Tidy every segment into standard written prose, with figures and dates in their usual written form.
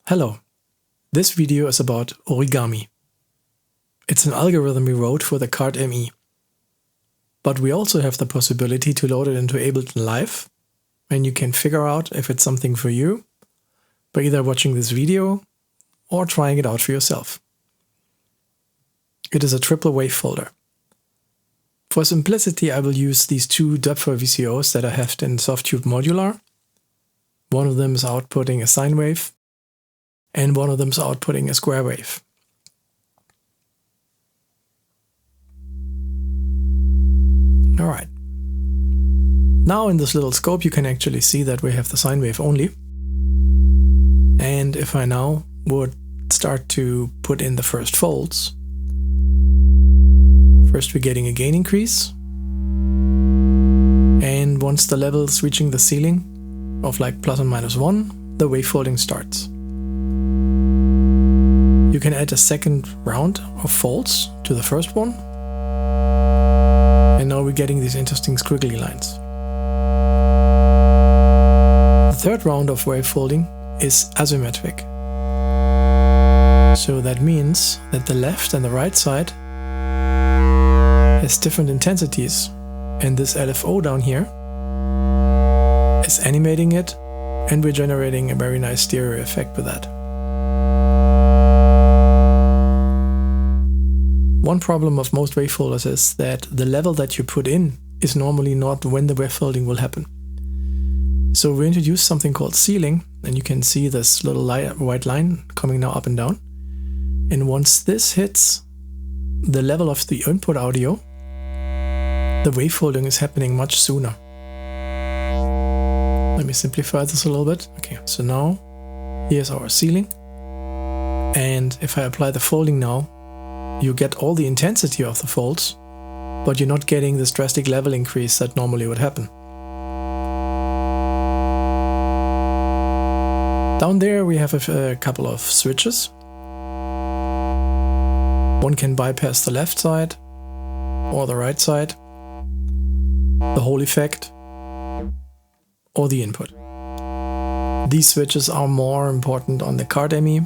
Hello, this video is about origami. It's an algorithm we wrote for the card ME. But we also have the possibility to load it into Ableton Live, and you can figure out if it's something for you by either watching this video or trying it out for yourself. It is a triple wave folder. For simplicity, I will use these two Döpfer VCOs that I have in Softube Modular. One of them is outputting a sine wave, and one of them is outputting a square wave. Alright. Now in this little scope you can actually see that we have the sine wave only. And if I now would start to put in the first folds, first we're getting a gain increase. And once the level is reaching the ceiling of like plus and minus 1, the wave folding starts. You can add a second round of folds to the first one. And now we're getting these interesting squiggly lines. The third round of wave folding is asymmetric. So that means that the left and the right side has different intensities. And this LFO down here is animating it, and we're generating a very nice stereo effect with that. One problem of most wave folders is that the level that you put in is normally not when the wave folding will happen. So we introduced something called ceiling, and you can see this little white line coming now up and down. And once this hits the level of the input audio, the wave folding is happening much sooner. Let me simplify this a little bit. Okay, so now here's our ceiling. And if I apply the folding now, you get all the intensity of the folds, but you're not getting this drastic level increase that normally would happen. Down there we have a couple of switches. One can bypass the left side or the right side, the whole effect, or the input. These switches are more important on the card ME,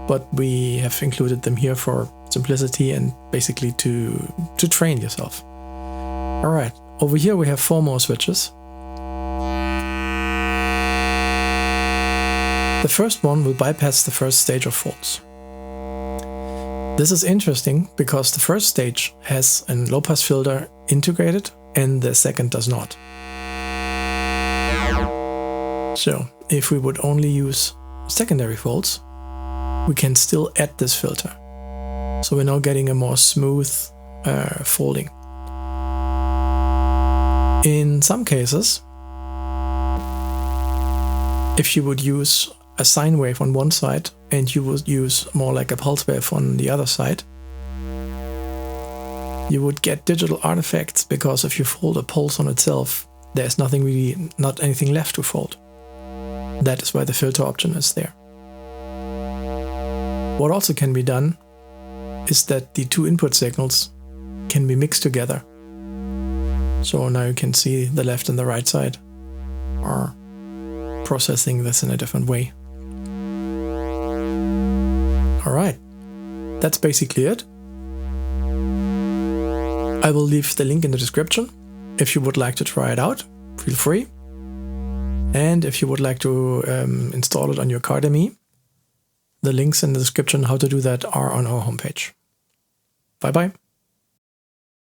but we have included them here for simplicity and basically to train yourself. Alright, over here we have 4 more switches. The first one will bypass the first stage of folds. This is interesting because the first stage has a low-pass filter integrated and the second does not. So if we would only use secondary folds, we can still add this filter. So we're now getting a more smooth folding. In some cases, if you would use a sine wave on one side and you would use more like a pulse wave on the other side, you would get digital artifacts, because if you fold a pulse on itself, there's not anything left to fold. That is why the filter option is there. What also can be done is that the two input signals can be mixed together. So now you can see the left and the right side are processing this in a different way. Alright, that's basically it. I will leave the link in the description. If you would like to try it out, feel free. And if you would like to install it on your card ME, the links in the description how to do that are on our homepage. Bye bye.